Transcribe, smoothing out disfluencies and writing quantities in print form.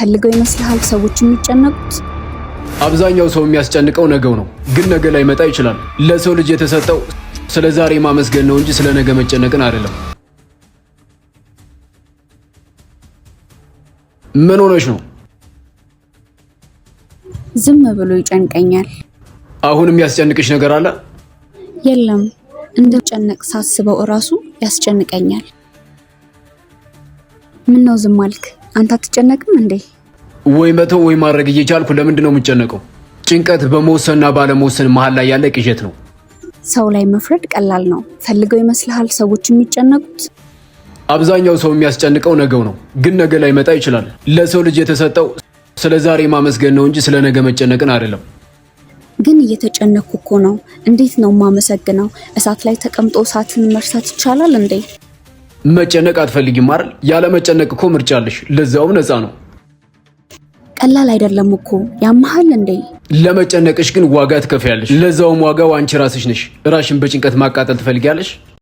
ፈልገው ይመስልሃል ሰዎች የሚጨነቁት? አብዛኛው ሰው የሚያስጨንቀው ነገው ነው፣ ግን ነገ ላይ መጣ ይችላል። ለሰው ልጅ የተሰጠው ስለ ዛሬ ማመስገን ነው እንጂ ስለ ነገ መጨነቅን አይደለም። ምን ሆነሽ ነው? ዝም ብሎ ይጨንቀኛል። አሁን የሚያስጨንቅሽ ነገር አለ? የለም፣ እንደጨነቅ ሳስበው እራሱ ያስጨንቀኛል። ምን ነው ዝም አልክ? አንተ አትጨነቅም እንዴ? ወይ መተው ወይ ማድረግ እየቻልኩ ለምንድን ነው የምጨነቀው? ጭንቀት በመወሰንና ባለመወሰን መሃል ላይ ያለ ቅዠት ነው። ሰው ላይ መፍረድ ቀላል ነው። ፈልገው ይመስልሃል ሰዎች የሚጨነቁት? አብዛኛው ሰው የሚያስጨንቀው ነገው ነው፣ ግን ነገ ላይ መጣ ይችላል። ለሰው ልጅ የተሰጠው ስለ ዛሬ ማመስገን ነው እንጂ ስለ ነገ መጨነቅን አይደለም። ግን እየተጨነኩ እኮ ነው። እንዴት ነው ማመሰግነው? እሳት ላይ ተቀምጦ እሳትን መርሳት ይቻላል እንዴ? መጨነቅ አትፈልጊም አይደል? ያለ መጨነቅ እኮ ምርጫ አለሽ፣ ለዛውም ነፃ ነው። ቀላል አይደለም እኮ ያመሃል እንዴ? ለመጨነቅሽ ግን ዋጋ ትከፍያለሽ። ለዛውም ዋጋው አንቺ ራስሽ ነሽ። ራሽን በጭንቀት ማቃጠል ትፈልጊያለሽ?